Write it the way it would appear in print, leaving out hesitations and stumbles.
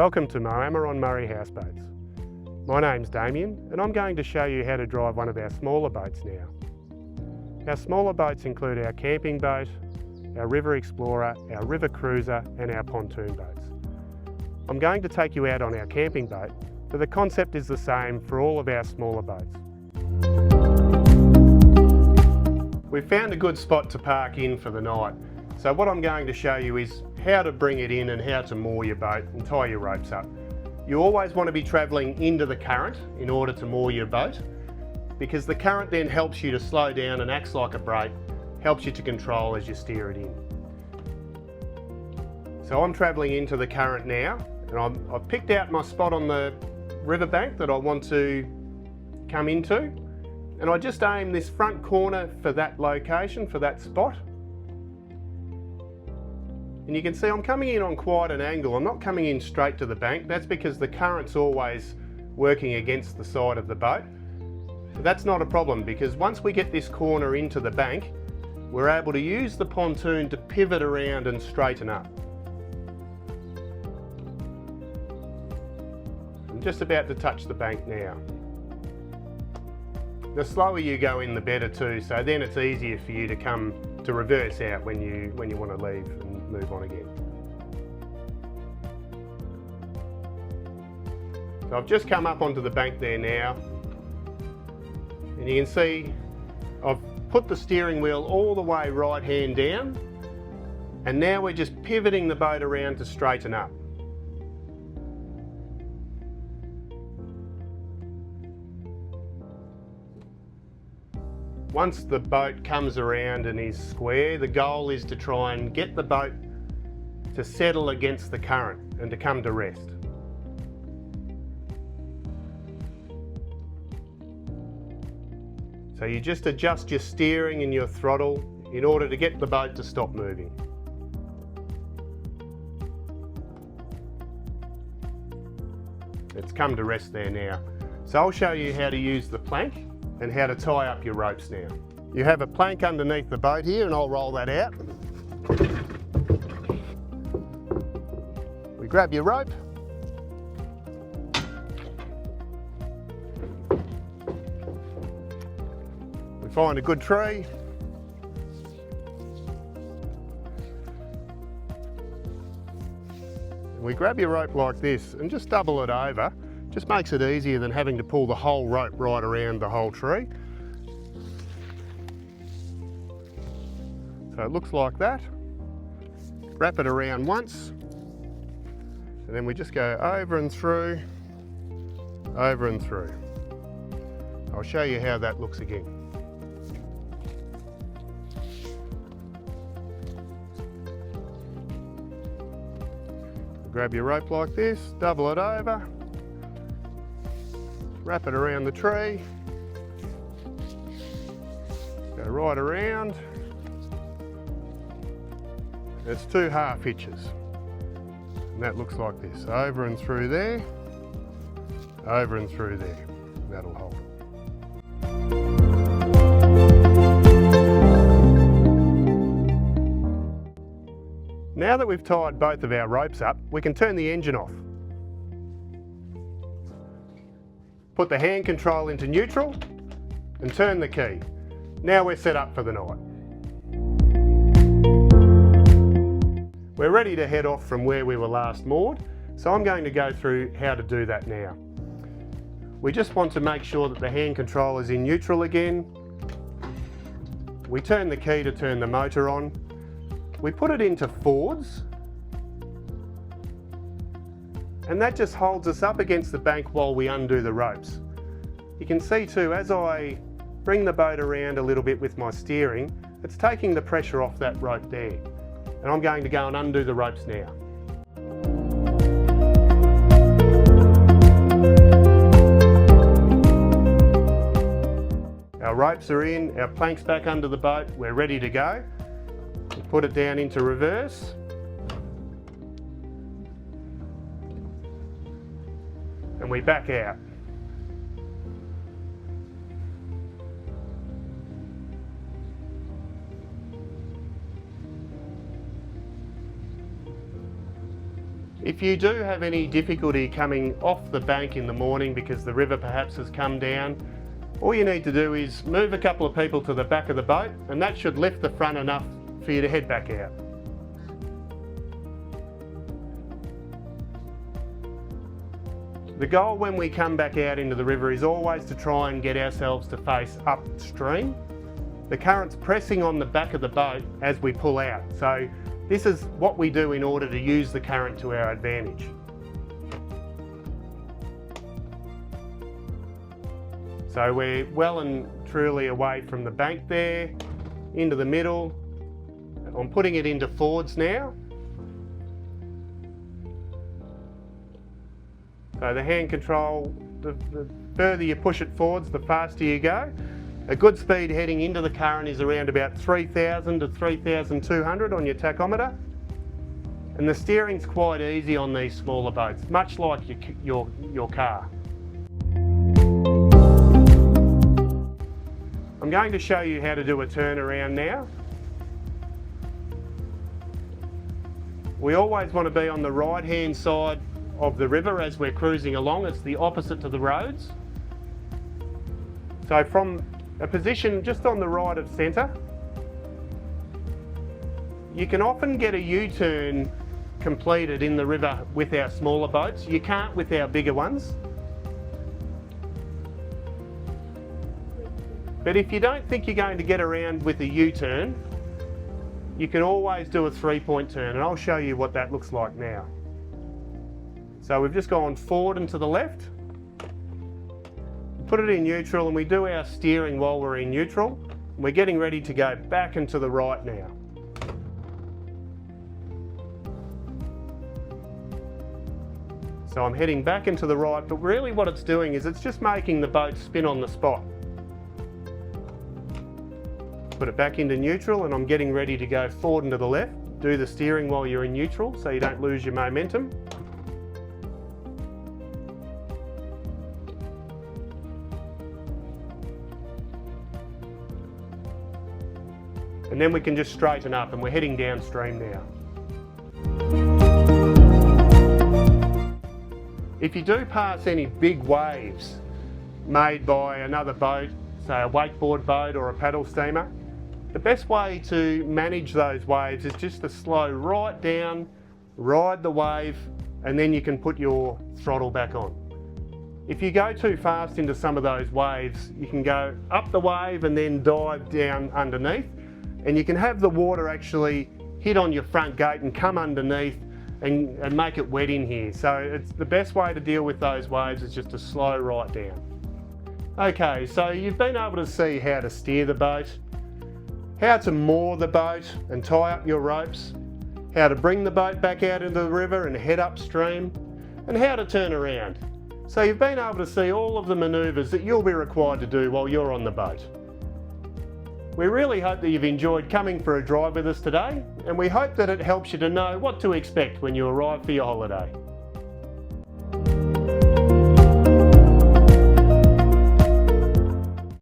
Welcome to Moama on Murray Houseboats. My name's Damien and I'm going to show you how to drive one of our smaller boats now. Our smaller boats include our camping boat, our river explorer, our river cruiser and our pontoon boats. I'm going to take you out on our camping boat, but the concept is the same for all of our smaller boats. We've found a good spot to park in for the night, so what I'm going to show you is how to bring it in and how to moor your boat and tie your ropes up. You always want to be travelling into the current in order to moor your boat, because the current then helps you to slow down and acts like a brake, helps you to control as you steer it in. So I'm travelling into the current now, and I've picked out my spot on the riverbank that I want to come into, and I just aim this front corner for that location, for that spot. And you can see I'm coming in on quite an angle. I'm not coming in straight to the bank. That's because the current's always working against the side of the boat. But that's not a problem, because once we get this corner into the bank, we're able to use the pontoon to pivot around and straighten up. I'm just about to touch the bank now. The slower you go in, the better too, so then it's easier for you to come to reverse out when you want to leave and move on again. So I've just come up onto the bank there now, and you can see I've put the steering wheel all the way right hand down, and now we're just pivoting the boat around to straighten up. Once the boat comes around and is square, the goal is to try and get the boat to settle against the current and to come to rest. So you just adjust your steering and your throttle in order to get the boat to stop moving. It's come to rest there now. So I'll show you how to use the plank and how to tie up your ropes now. You have a plank underneath the boat here, and I'll roll that out. We grab your rope. We find a good tree. And we grab your rope like this and just double it over. Just makes it easier than having to pull the whole rope right around the whole tree. So it looks like that. Wrap it around once, and then we just go over and through, over and through. I'll show you how that looks again. Grab your rope like this, double it over, wrap it around the tree, go right around. It's 2 half hitches, and that looks like this, over and through there, over and through there. That'll hold. Now that we've tied both of our ropes up, we can turn the engine off. Put the hand control into neutral and turn the key. Now we're set up for the night. We're ready to head off from where we were last moored, so I'm going to go through how to do that now. We just want to make sure that the hand control is in neutral again. We turn the key to turn the motor on. We put it into forwards, and that just holds us up against the bank while we undo the ropes. You can see too, as I bring the boat around a little bit with my steering, it's taking the pressure off that rope there. And I'm going to go and undo the ropes now. Our ropes are in, our plank's back under the boat, we're ready to go. We put it down into reverse. And we back out. If you do have any difficulty coming off the bank in the morning because the river perhaps has come down, all you need to do is move a couple of people to the back of the boat, and that should lift the front enough for you to head back out. The goal when we come back out into the river is always to try and get ourselves to face upstream. The current's pressing on the back of the boat as we pull out, so this is what we do in order to use the current to our advantage. So we're well and truly away from the bank there, into the middle. I'm putting it into forwards now. So the hand control, the further you push it forwards, the faster you go. A good speed heading into the current is around about 3,000 to 3,200 on your tachometer. And the steering's quite easy on these smaller boats, much like your car. I'm going to show you how to do a turnaround now. We always want to be on the right hand side of the river as we're cruising along. It's the opposite to the roads. So from a position just on the right of centre, you can often get a U-turn completed in the river with our smaller boats. You can't with our bigger ones. But if you don't think you're going to get around with a U-turn, you can always do a 3-point turn, and I'll show you what that looks like now. So we've just gone forward and to the left, put it in neutral, and we do our steering while we're in neutral. We're getting ready to go back and to the right now. So I'm heading back and to the right, but really what it's doing is it's just making the boat spin on the spot. Put it back into neutral, and I'm getting ready to go forward and to the left. Do the steering while you're in neutral so you don't lose your momentum. And then we can just straighten up, and we're heading downstream now. If you do pass any big waves made by another boat, say a wakeboard boat or a paddle steamer, the best way to manage those waves is just to slow right down, ride the wave, and then you can put your throttle back on. If you go too fast into some of those waves, you can go up the wave and then dive down underneath, and you can have the water actually hit on your front gate and come underneath and make it wet in here. So it's the best way to deal with those waves is just to slow right down. Okay, so you've been able to see how to steer the boat, how to moor the boat and tie up your ropes, how to bring the boat back out into the river and head upstream, and how to turn around. So you've been able to see all of the manoeuvres that you'll be required to do while you're on the boat. We really hope that you've enjoyed coming for a drive with us today, and we hope that it helps you to know what to expect when you arrive for your holiday.